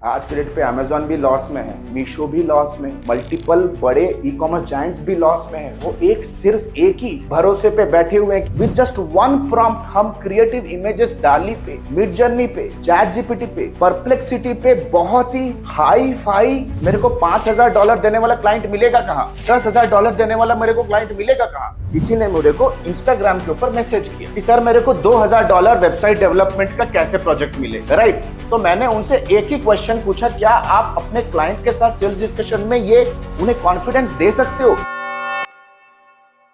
आज के डेट पे अमेजोन भी लॉस में है, मीशो भी लॉस में, मल्टीपल बड़े ई कॉमर्स जायंट्स भी लॉस में है। वो सिर्फ एक ही भरोसे पे बैठे हुए हैं। विद जस्ट वन प्रॉम्प्ट हम क्रिएटिव इमेजेस डाली पे, मिड जर्नी पे, चैट जीपीटी पे, परप्लेक्सिटी पे बहुत ही हाई फाई मेरे को $5,000 देने वाला क्लाइंट मिलेगा कहाँ, $10,000 देने वाला मेरे को क्लाइंट मिलेगा कहाँ। किसी ने मेरे को इंस्टाग्राम के ऊपर मैसेज किया कि सर मेरे को $2,000 वेबसाइट डेवलपमेंट का कैसे प्रोजेक्ट मिले, राइट। तो मैंने उनसे एक ही क्वेश्चन पूछा, क्या आप अपने क्लाइंट के साथ सेल्स डिस्कशन में ये उन्हें कॉन्फिडेंस दे सकते हो?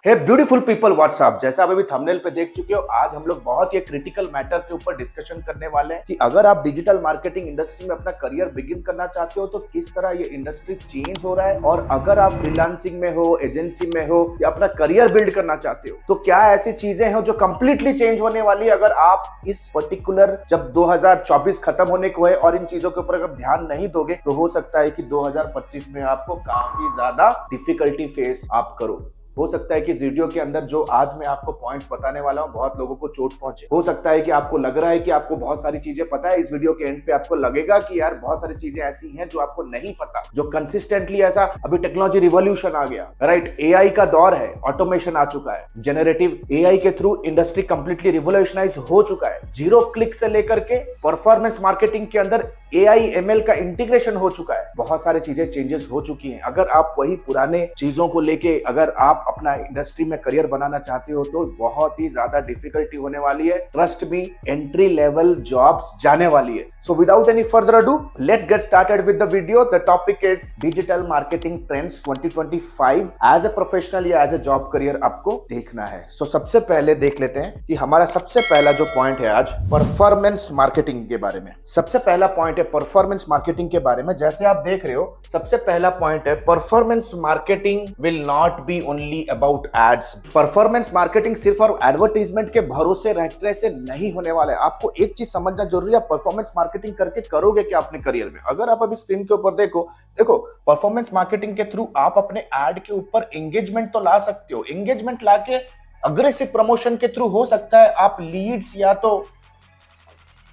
Hey beautiful people, what's up. जैसा आप अभी थंबनेल पे देख चुके हो, आज हम लोग बहुत ही क्रिटिकल मैटर के ऊपर डिस्कशन करने वाले हैं कि अगर आप डिजिटल मार्केटिंग इंडस्ट्री में अपना करियर बिगिन करना चाहते हो तो किस तरह ये इंडस्ट्री चेंज हो रहा है, और अगर आप फ्रीलांसिंग में हो, एजेंसी में हो या अपना करियर बिल्ड करना चाहते हो तो क्या ऐसी चीजें हैं जो कंप्लीटली चेंज होने वाली है अगर आप इस पर्टिकुलर जब 2024 खत्म होने को है और इन चीजों के ऊपर अगर ध्यान नहीं दोगे तो हो सकता है कि 2025 में आपको काफी ज्यादा डिफिकल्टी फेस आप करो। हो सकता है कि इस वीडियो के अंदर जो आज मैं आपको पॉइंट्स बताने वाला हूं बहुत लोगों को चोट पहुंचे। हो सकता है कि आपको लग रहा है कि आपको बहुत सारी चीजें पता है, इस वीडियो के एंड पे आपको लगेगा कि यार बहुत सारी चीजें ऐसी हैं जो आपको नहीं पता, जो कंसिस्टेंटली ऐसा अभी टेक्नोलॉजी रिवॉल्यूशन आ गया, राइट। एआई का दौर है, ऑटोमेशन आ चुका है, जनरेटिव एआई के थ्रू इंडस्ट्री कंप्लीटली रिवॉल्यूशनाइज हो चुका है। 0 क्लिक से लेकर के परफॉर्मेंस मार्केटिंग के अंदर एआई एमएल का इंटीग्रेशन हो चुका है। बहुत सारी चीजें चेंजेस हो चुकी हैं। अगर आप वही पुराने चीजों को लेके अगर आप अपना इंडस्ट्री में करियर बनाना चाहते हो तो बहुत ही ज्यादा डिफिकल्टी होने वाली है। Trust me, entry level jobs जाने वाली है। So without any further ado, let's get started with the video. The topic is digital marketing trends 2025 as a professional या एज ए जॉब करियर आपको देखना है। सो सबसे पहले देख लेते हैं कि हमारा सबसे पहला जो पॉइंट है आज परफॉर्मेंस मार्केटिंग के बारे में। सबसे पहला पॉइंट है परफॉर्मेंस मार्केटिंग के बारे में। जैसे आप देख रहे हो, सबसे पहला पॉइंट है performance marketing will not be only about ads. Performance marketing सिर्फ और एडवर्टाइजमेंट के भरोसे रहने से नहीं होने वाला है। आपको एक चीज समझना जरूरी है, परफॉर्मेंस मार्केटिंग करके करोगे क्या अपने करियर में। अगर आप अभी स्क्रीन के ऊपर देखो परफॉर्मेंस मार्केटिंग के थ्रू आप अपने एड के ऊपर एंगेजमेंट तो ला सकते हो। एंगेजमेंट लाके अग्रेसिव प्रमोशन के थ्रू हो सकता है आप लीड्स या तो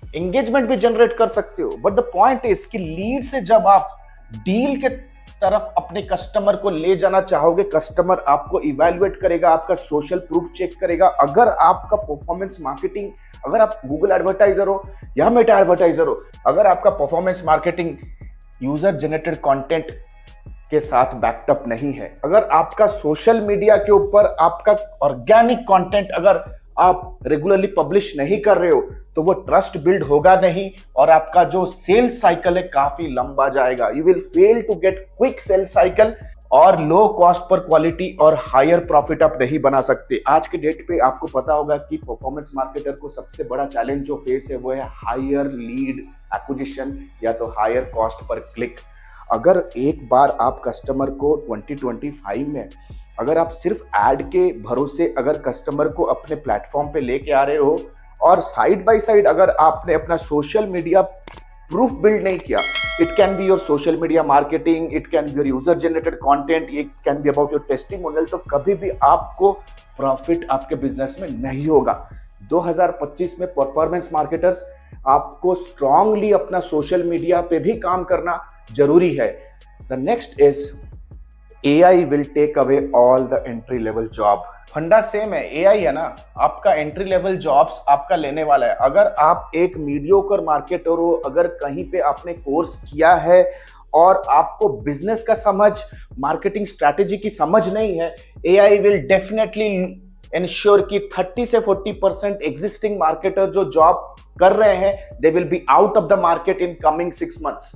एंगेजमेंट भी जनरेट कर सकते हो। बट द पॉइंट इज कि लीड से जब आप डील के तरफ अपने कस्टमर को ले जाना चाहोगे, कस्टमर आपको इवैल्यूएट करेगा, आपका सोशल प्रूफ चेक करेगा। अगर आपका परफॉर्मेंस मार्केटिंग, अगर आप गूगल एडवर्टाइजर हो या मेटा एडवर्टाइजर हो, अगर आपका performance marketing user generated content के साथ बैकअप नहीं है, अगर आपका सोशल मीडिया के ऊपर आपका ऑर्गेनिक कंटेंट अगर आप रेगुलरली पब्लिश नहीं कर रहे हो तो वो ट्रस्ट बिल्ड होगा नहीं और आपका जो सेल्स साइकिल है काफी लंबा जाएगा। You will fail to get quick sales cycle और लो कॉस्ट पर क्वालिटी और हायर प्रॉफिट आप नहीं बना सकते। आज के डेट पे आपको पता होगा कि परफॉर्मेंस मार्केटर को सबसे बड़ा चैलेंज जो फेस है वो है हायर लीड एक्विजिशन या तो हायर कॉस्ट पर क्लिक। अगर एक बार आप कस्टमर को 2025 में अगर आप सिर्फ एड के भरोसे अगर कस्टमर को अपने प्लेटफॉर्म पे लेके आ रहे हो और साइड बाय साइड अगर आपने अपना सोशल मीडिया प्रूफ बिल्ड नहीं किया, it can be your social media marketing, it can be your user generated content, it can be about your testimonial, तो कभी भी आपको प्रॉफिट आपके बिजनेस में नहीं होगा। 2025 में परफॉर्मेंस मार्केटर्स आपको स्ट्रांगली अपना सोशल मीडिया पे भी काम करना जरूरी है। The next is AI will take away all the entry level job। फंडा सेम है, AI है ना, आपका एंट्री लेवल जॉब्स आपका लेने वाला है। अगर आप एक मीडियोकर मार्केटर हो, अगर कहीं पे आपने कोर्स किया है और आपको बिजनेस का समझ, मार्केटिंग स्ट्रैटेजी की समझ नहीं है, AI will definitely ensure कि 30 से 40% एग्जिस्टिंग मार्केटर जो जॉब कर रहे हैं they will be out of the market in coming 6 months।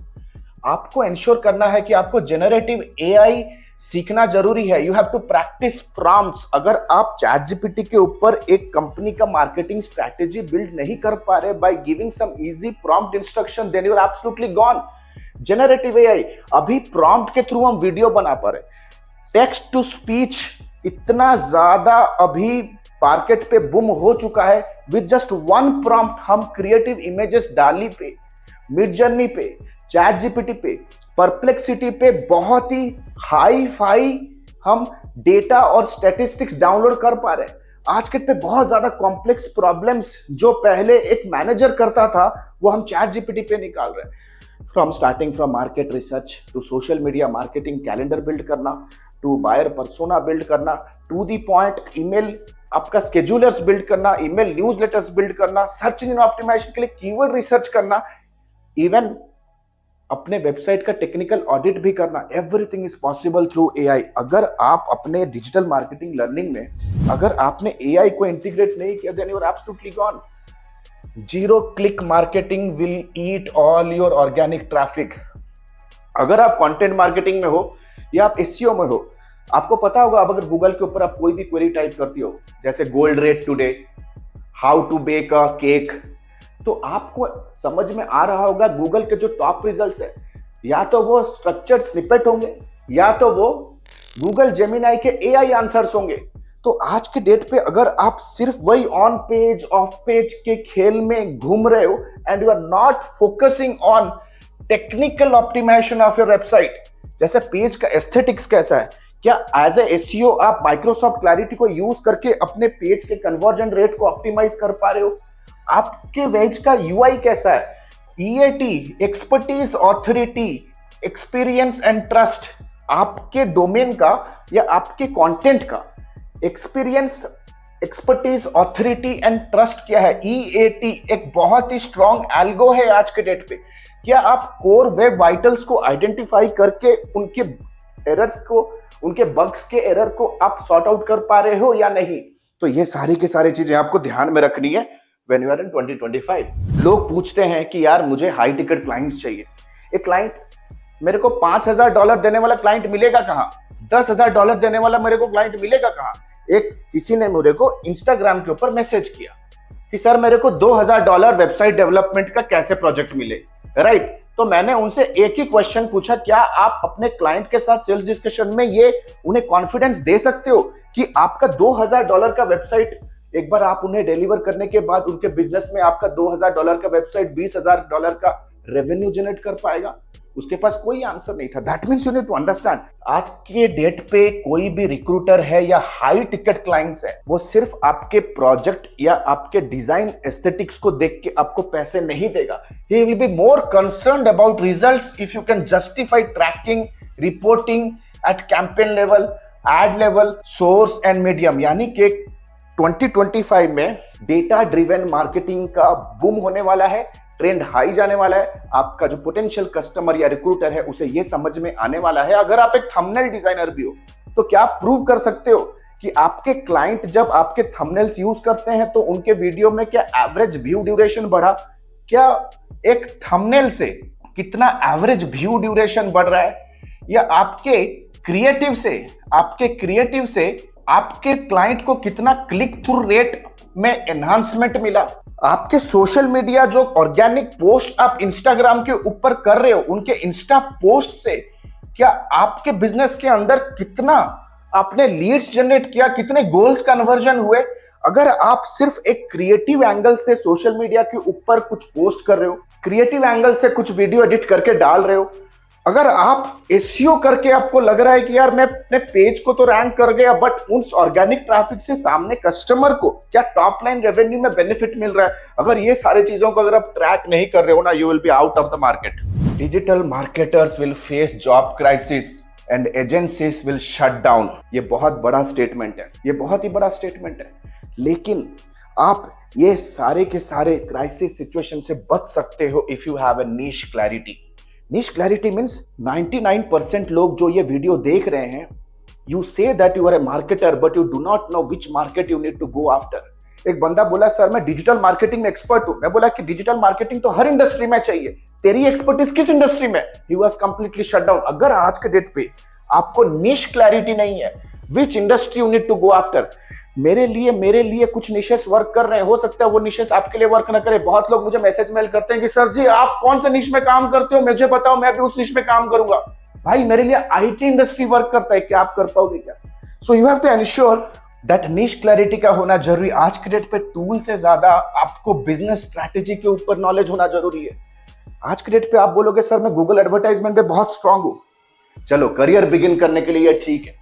आपको इंश्योर करना है कि आपको जेनरेटिव AI सीखना जरूरी है। You have to practice prompts. अगर आप चैट जीपीटी के ऊपर एक कंपनी का मार्केटिंग स्ट्रैटेजी बिल्ड नहीं कर पा रहे by giving some easy prompt instruction, then you are absolutely gone. Generative AI, अभी प्रॉम्प्ट के थ्रू हम वीडियो बना पा रहे, टेक्स्ट टू स्पीच इतना ज्यादा अभी मार्केट पे बूम हो चुका है। विद जस्ट वन प्रॉम्प्ट हम क्रिएटिव इमेजेस डाली पे, मिड जर्नी पे, चैट जीपीटी पे, परप्लेक्सिटी पे बहुत ही हाई फाई हम डेटा और स्टैटिस्टिक्स डाउनलोड कर पा रहे हैं। आज के पे बहुत ज्यादा कॉम्प्लेक्स प्रॉब्लम्स जो पहले एक मैनेजर करता था वो हम चैट जीपीटी पे निकाल रहे हैं। From starting from market research to social media marketing calendar build करना, टू बायर पर्सोना बिल्ड करना, टू दी पॉइंट ईमेल आपका स्केड्यूलर्स बिल्ड करना, ईमेल न्यूज़लेटर्स बिल्ड करना, सर्च इंजन ऑप्टिमाइजेशन के लिए कीवर्ड रिसर्च करना, इवन अपने वेबसाइट का टेक्निकल ऑडिट भी करना। Everything is possible through AI. अगर आप अपने डिजिटल मार्केटिंग लर्निंग में अगर आपने एआई को इंटीग्रेट नहीं किया, then you are absolutely gone. Zero click marketing will eat all your organic traffic. अगर आप कंटेंट मार्केटिंग में हो या आप एसईओ में हो, आपको पता होगा, अब अगर गूगल के ऊपर आप कोई भी क्वेरी टाइप करती हो, जैसे gold rate today, how to bake a cake, तो आपको समझ में आ रहा होगा गूगल के जो टॉप रिजल्ट्स है, या तो वो स्ट्रक्चर्ड स्निपेट होंगे या तो वो गूगल जेमिनाई के एआई आंसर्स होंगे। तो आज के डेट पे अगर आप सिर्फ वही ऑन पेज ऑफ पेज के खेल में घूम रहे हो and you are not focusing on technical optimization of your website, जैसे पेज का एस्थेटिक्स कैसा है, क्या एज ए एसईओ आप माइक्रोसॉफ्ट क्लैरिटी को यूज करके अपने पेज के कन्वर्जन रेट को ऑप्टिमाइज कर पा रहे हो, आपके वेज का यूआई कैसा है, EAT expertise authority experience and trust, आपके डोमेन का या आपके कंटेंट का experience expertise authority and trust क्या है। ईएटी एक बहुत ही स्ट्रॉन्ग एल्गो है आज के डेट पे। क्या आप कोर वेब वाइटल्स को आइडेंटिफाई करके उनके एरर्स को, उनके बग्स के एरर को आप सॉर्ट आउट कर पा रहे हो या नहीं। तो ये सारी की सारी चीजें आपको ध्यान में रखनी है व्हेन यू आर इन 2025। लोग पूछते हैं कि यार मुझे हाई टिकट क्लाइंट्स चाहिए। एक क्लाइंट मेरे को $5,000 देने वाला क्लाइंट मिलेगा कहाँ, $10,000 देने वाला मेरे को क्लाइंट मिलेगा कहाँ। एक किसी ने मेरे को इंस्टाग्राम के ऊपर मैसेज किया कि सर मेरे को $2,000 वेबसाइट डेवलपमेंट का कैसे प्रोजेक्ट मिले, राइट। तो मैंने उनसे एक ही क्वेश्चन पूछा, क्या आप अपने क्लाइंट के साथ सेल्स डिस्कशन में ये उन्हें कॉन्फिडेंस दे सकते हो कि आपका $2,000 का वेबसाइट एक बार आप उन्हें डिलीवर करने के बाद उनके बिजनेस में आपका $2,000 का वेबसाइट $20,000 का रेवेन्यू जनरेट कर पाएगा। उसके पास कोई आंसर नहीं था। That means you need to understand, आज के डेट पे कोई भी रिक्रूटर है या हाई टिकट क्लाइंट्स है, वो सिर्फ आपके प्रोजेक्ट या आपके डिजाइन एस्थेटिक्स को देख के आपको पैसे नहीं देगा। He will be more concerned about results if you can justify tracking reporting at campaign level, ad level, source and medium. यानी कि 2025 में डेटा ड्रिवन मार्केटिंग का बूम होने वाला है, ट्रेंड हाई जाने वाला है। आपका जो पोटेंशियल कस्टमर या रिक्रूटर है उसे ये समझ में आने वाला है। अगर आप एक थंबनेल डिजाइनर भी हो तो क्या आप प्रूव कर सकते हो कि आपके क्लाइंट जब आपके थंबनेल्स यूज करते हैं तो उनके वीडियो में क्या एवरेज व्यू ड्यूरेशन बढ़ा, क्या एक थंबनेल से कितना एवरेज व्यू ड्यूरेशन बढ़ रहा है, या आपके क्रिएटिव से आपके क्लाइंट को कितना क्लिक थ्रू रेट में एनहांसमेंट मिला, आपके सोशल मीडिया जो ऑर्गेनिक पोस्ट आप इंस्टाग्राम के ऊपर कर रहे हो, उनके इंस्टा पोस्ट से क्या आपके बिजनेस के अंदर कितना आपने लीड्स जनरेट किया, कितने गोल्स कन्वर्जन हुए। अगर आप सिर्फ एक क्रिएटिव एंगल से सोशल मीडिया के ऊपर कुछ पोस्ट कर रहे हो, क्रिएटिव एंगल से कुछ वीडियो एडिट करके डाल रहे हो, अगर आप एसईओ करके आपको लग रहा है कि यार मैं अपने पेज को तो रैंक कर गया, बट उस ऑर्गेनिक ट्रैफिक से सामने कस्टमर को क्या टॉप लाइन रेवेन्यू में बेनिफिट मिल रहा है, अगर ये सारी चीजों को अगर आप ट्रैक नहीं कर रहे हो ना, you will be out of the market. Digital marketers will face job crisis and agencies will shut down. ये बहुत बड़ा स्टेटमेंट है, ये बहुत ही बड़ा स्टेटमेंट है, लेकिन आप ये सारे के सारे क्राइसिस सिचुएशन से बच सकते हो if you have a niche clarity. Niche clarity means 99% लोग जो ये वीडियो देख रहे हैं, you say that you are a marketer but you do not know which market you need to go after. एक बंदा बोला सर मैं डिजिटल मार्केटिंग में एक्सपर्ट हूं। मैं बोला कि डिजिटल मार्केटिंग तो हर इंडस्ट्री में चाहिए, तेरी एक्सपर्टीज किस इंडस्ट्री में? He was completely shut down. अगर आज के डेट पे आपको नीश क्लैरिटी नहीं है which industry you need to go after, मेरे लिए कुछ निशेस वर्क कर रहे हैं, हो सकता है वो निशेस आपके लिए वर्क ना करे। बहुत लोग मुझे मैसेज मेल करते हैं कि सर जी आप कौन से निश में काम करते हो, मुझे बताओ, मैं भी उस निश में काम करूंगा। भाई मेरे लिए आईटी इंडस्ट्री वर्क करता है, क्या आप कर पाओगे क्या? So you have to ensure that niche clarity का होना जरूरी। आज के डेट पे टूल से ज्यादा आपको बिजनेस स्ट्रैटेजी के ऊपर नॉलेज होना जरूरी है। आज के डेट पे आप बोलोगे सर मैं गूगल एडवर्टाइजमेंट पे बहुत स्ट्रांग हूं, चलो करियर बिगिन करने के लिए ये ठीक है,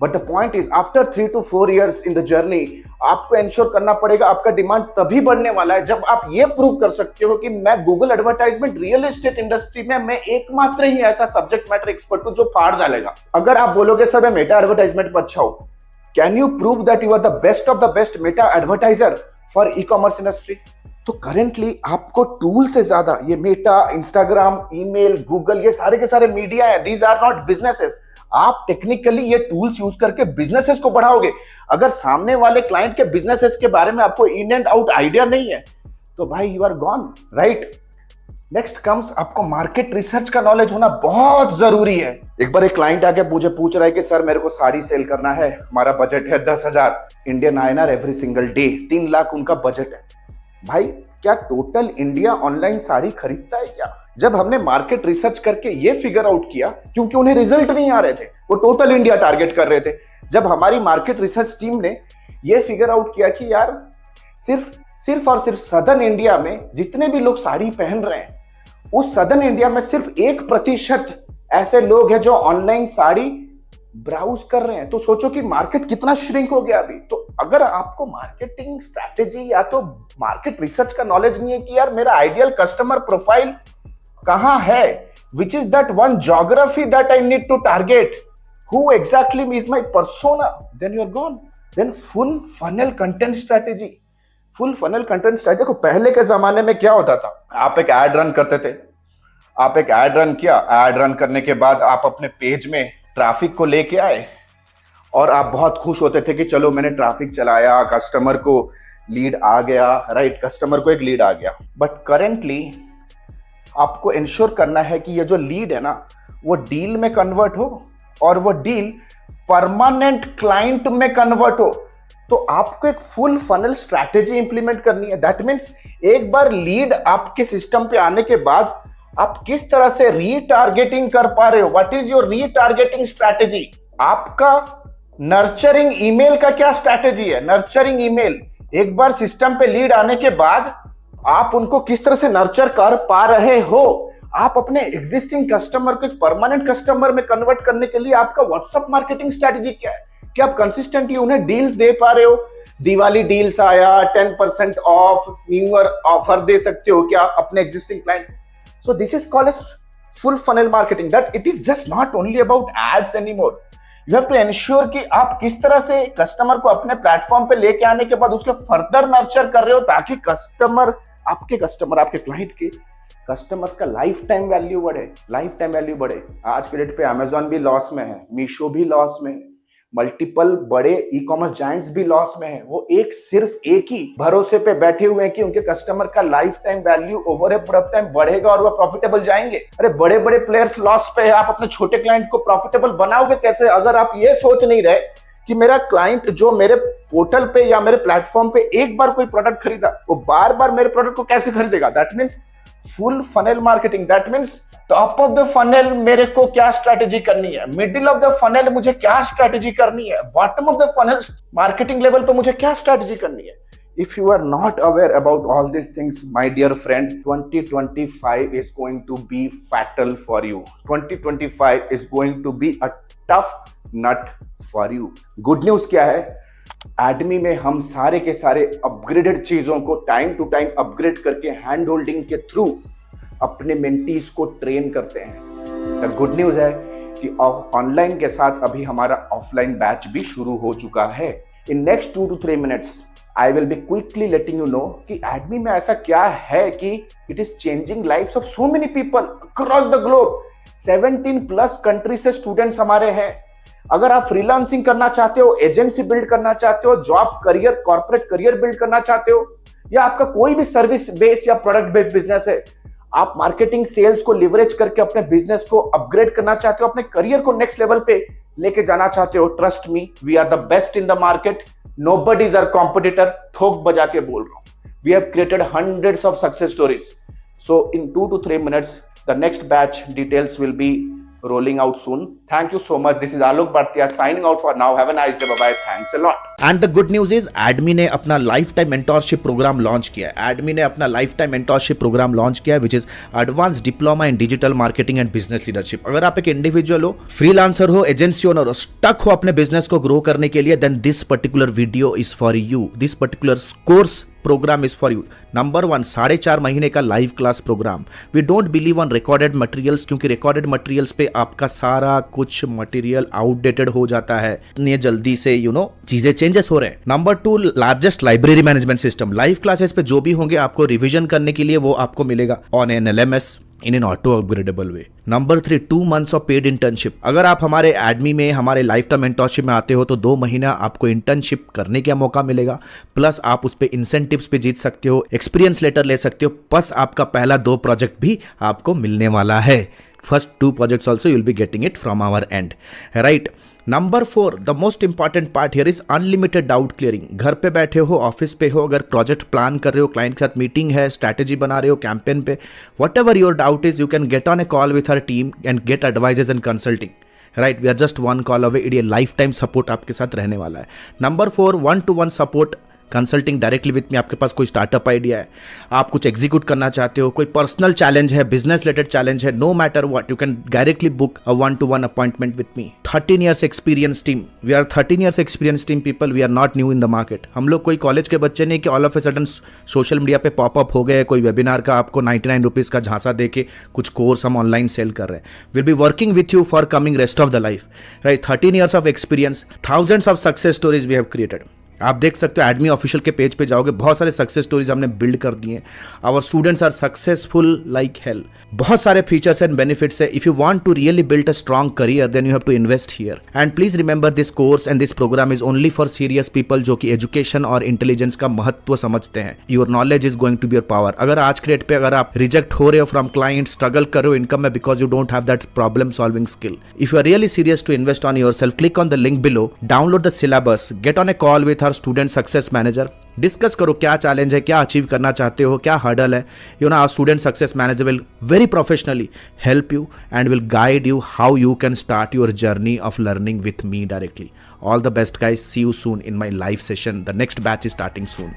but the point is after 3 to 4 years in the journey आपको इंश्योर करना पड़ेगा, आपका डिमांड तभी बढ़ने वाला है जब आप ये प्रूव कर सकते हो कि मैं Google advertisement real estate industry में मैं एकमात्र ही ऐसा सब्जेक्ट मैटर एक्सपर्ट हूं जो फाड़ डालेगा। अगर आप बोलोगे सर मैं मेटा एडवर्टाइजमेंट में अच्छा हूं, can you prove that you are the best of the best Meta advertiser for e commerce industry? तो करेंटली आपको टूल से ज्यादा ये मेटा, इंस्टाग्राम, ईमेल, गूगल, ये सारे के सारे मीडिया है, दीज आर नॉट बिजनेसेस। आप टेक्निकली ये टूल्स यूज करके बिजनेसेस को बढ़ाओगे। अगर सामने वाले क्लाइंट के बिजनेसेस के बारे में आपको इन एंड आउट आइडिया नहीं है तो भाई you are gone, right? Next comes आपको मार्केट रिसर्च का नॉलेज होना बहुत जरूरी है। एक बार एक क्लाइंट आके मुझे पूछ रहा है कि सर मेरे को साड़ी सेल करना है, हमारा बजट है 10,000 Indian INR every single day, 3 lakh उनका बजट है। भाई क्या टोटल इंडिया ऑनलाइन साड़ी खरीदता है क्या? जब हमने मार्केट रिसर्च करके ये फिगर आउट किया, क्योंकि उन्हें रिजल्ट नहीं आ रहे थे, वो टोटल इंडिया टारगेट कर रहे थे। जब हमारी मार्केट रिसर्च टीम ने ये फिगर आउट किया कि यार सिर्फ और सिर्फ सदर्न इंडिया में जितने भी लोग साड़ी पहन रहे हैं, उस सदर्न इंडिया में सिर्फ 1% ऐसे लोग हैं जो ऑनलाइन साड़ी ब्राउज कर रहे हैं। तो सोचो कि मार्केट कितना श्रिंक हो गया अभी। तो अगर आपको मार्केटिंग स्ट्रैटेजी या तो मार्केट रिसर्च का नॉलेज नहीं है कि यार मेरा आइडियल कस्टमर प्रोफाइल कहां है, which is that one geography that I need to target, who exactly is my persona, then you are gone. Then full funnel content strategy. Full funnel content strategy को पहले के जमाने में क्या होता था, आप एक एड रन करते थे, आप एक एड रन किया, एड रन करने के बाद आप अपने पेज में ट्रैफिक को लेके आए और आप बहुत खुश होते थे कि चलो मैंने ट्रैफिक चलाया, कस्टमर को लीड आ गया, राइट? कस्टमर को एक लीड आ गया। बट करेंटली आपको इंश्योर करना है कि ये जो लीड है ना वो डील में कन्वर्ट हो और वो डील परमानेंट क्लाइंट में कन्वर्ट हो। तो आपको एक फुल फनल स्ट्रैटेजी इंप्लीमेंट करनी है। दैट मीन्स एक बार लीड आपके सिस्टम पे आने के बाद आप किस तरह से रीटारगेटिंग कर पा रहे हो, what is your retargeting strategy? आपका नर्चरिंग ईमेल का क्या स्ट्रैटेजी है? नर्चरिंग ईमेल, एक बार सिस्टम पे लीड आने के बाद आप उनको किस तरह से नर्चर कर पा रहे हो? आप अपने एग्जिस्टिंग कस्टमर को एक परमानेंट कस्टमर में कन्वर्ट करने के लिए आपका व्हाट्सएप मार्केटिंग स्ट्रैटेजी क्या है? क्या आप कंसिस्टेंटली उन्हें डील्स दे पा रहे हो? दिवाली डील्स आया, 10% ऑफ, न्यू ईयर ऑफर दे सकते हो क्या अपने existing client? So this is called as full funnel marketing, that it is just not only about ads anymore. You have to ensure कि आप किस तरह से कस्टमर को अपने प्लेटफॉर्म पे लेके आने के बाद उसके फर्दर नर्चर कर रहे हो ताकि आपके क्लाइंट के कस्टमर्स का लाइफ टाइम वैल्यू बढ़े। आज के डेट पे अमेजॉन भी लॉस में है, मीशो भी लॉस में है, मल्टीपल बड़े ई कॉमर्स जायंट्स भी लॉस में है। वो सिर्फ एक ही भरोसे पे बैठे हुए हैं कि उनके कस्टमर का life time value over a period of time बढ़ेगा और वो प्रॉफिटेबल जाएंगे। अरे बड़े बड़े प्लेयर्स लॉस पे है, आप अपने छोटे क्लाइंट को प्रॉफिटेबल बनाओगे कैसे अगर आप ये सोच नहीं रहे कि मेरा क्लाइंट जो मेरे पोर्टल पे या मेरे प्लेटफॉर्म पे एक बार कोई प्रोडक्ट खरीदा वो बार बार मेरे प्रोडक्ट को कैसे खरीदेगा? That means full funnel marketing. That means top of the funnel मेरे को क्या स्ट्रैटेजी करनी है, मिडिल ऑफ द फनल मुझे क्या स्ट्रैटेजी करनी है, bottom of the funnel marketing level पे मुझे क्या स्ट्रैटेजी करनी है। If you are not aware about all these things, my dear friend, 2025 is going to be fatal for you. 2025 is going to be a tough nut for you. Good news क्या है? एडमी में हम सारे के सारे upgraded चीजों को time to time upgrade करके हैंड होल्डिंग के थ्रू अपने मेंटीज को ट्रेन करते हैं। द गुड न्यूज है कि ऑनलाइन के साथ अभी हमारा ऑफलाइन बैच भी शुरू हो चुका है। In next 2 to 3 minutes I will be quickly letting you know कि एडमी में ऐसा क्या है कि it is changing lifes of so many people across the globe. 17+ country से स्टूडेंट्स हमारे हैं। अगर आप फ्रीलांसिंग करना चाहते हो, एजेंसी बिल्ड करना चाहते हो, job career, corporate career build करना चाहते हो, या आपका कोई भी सर्विस बेस्ड या प्रोडक्ट बेस्ड बिजनेस है, आप मार्केटिंग सेल्स को लिवरेज करके अपने बिजनेस को अपग्रेड करना चाहते हो, अपने करियर को नेक्स्ट लेवल पे लेके जाना चाहते हो, trust me, we are the best in the market, nobody is our competitor. ठोक बजा के बोल रहा हूं। We have created hundreds of success stories. So in 2 to 3 minutes the next batch details will be rolling out soon. Thank you so much. This is Alok Bhartiya signing out for now. Have a nice day. Bye-bye. Thanks a lot. And the good news is एडमी ने अपना life time mentorship programme launch किया है। एडमी ने अपना life time mentorship programme launch किया है which is advance diploma in digital marketing and business leadership. अगर आप एक इंडिविजुअल हो, फ्रीलांसर हो, एजेंसी ओनर हो, स्टक हो अपने बिजनेस को ग्रो करने के लिए, then this particular video is for you. This particular course program is for you. Number 1, 4.5 महीने का live class program. We don't believe on recorded materials, क्योंकि रिकॉर्डेड मटेरियल्स पे आपका सारा कुछ मटेरियल आउटडेटेड हो जाता है, इतनी जल्दी से चीजें चेंजेस हो रहे हैं। Number 2, largest library management system. Live classes पे जो भी होंगे आपको रिविजन करने के लिए वो आपको मिलेगा on an LMS in an auto upgradable way. Number 3, 2 months of paid internship. अगर आप हमारे एडमी में हमारे लाइफ टाइम मेंटोरशिप में आते हो तो 2 महीना आपको इंटर्नशिप करने का मौका मिलेगा, प्लस आप उस पर इंसेंटिव्स पे जीत सकते हो, एक्सपीरियंस लेटर ले सकते हो, प्लस आपका पहला 2 प्रोजेक्ट भी आपको मिलने वाला है। First 2 projects also you will be getting it from our end, right? Number 4, the most important part here is unlimited doubt clearing. घर पे बैठे हो, ऑफिस पे हो, अगर प्रोजेक्ट प्लान कर रहे हो, क्लाइंट के साथ मीटिंग है, स्ट्रैटेजी बना रहे हो कैंपेन पे, whatever your doubt is, you can get on a call with our team and get advices and consulting, right? We are just 1 call away. ये लाइफ टाइम सपोर्ट आपके साथ रहने वाला है। Number 4, 1-to-1 support consulting directly with me. आपके पास कोई startup idea है, आप कुछ एग्जीक्यूट करना चाहते हो, कोई पर्सनल चैलेंज है, बिजनेस रिलेटेड चैलेंज है, no matter what, you can directly book a 1-to-1 appointment with me. 13 years experience team. We are 13 years experience team people. We are not new in the market. हम लोग कोई college के बच्चे नहीं कि all of a sudden social media पे popup हो गए, कोई वेबिनार का आपको 99 रुपीज का झांसा दे के कुछ कोर्स हम ऑनलाइन सेल कर रहे हैं। Will be working with you for coming rest of the life, right? 13 years of experience, thousands of success stories we have created. आप देख सकते हो एडमी ऑफिशियल के पेज पे जाओगे, बहुत सारे सक्सेस स्टोरीज हमने बिल्ड कर दिए हैं। Our students are successful like hell. बहुत सारे फीचर्स एंड बेनिफिट्स है। If you want to really build a strong career then you have to invest here. And please remember this course and this program is only for serious people जो कि education और intelligence का महत्व समझते हैं। Your knowledge is going to be your power. अगर आज के डेट पे अगर आप रिजेक्ट हो रहे हो फ्रॉम क्लाइंट, स्ट्रगल कर रहे हो इनकम में because you don't have that problem solving skill, if you are really serious to invest on your self, click on the link below, download the syllabus, get on a call with our student success manager, discuss करो क्या challenge है, क्या achieve करना चाहते हो, क्या hurdle है। Our student success manager will very professionally help you and will guide you how you can start your journey of learning with me directly. All the best guys. See you soon in my live session. The next batch is starting soon.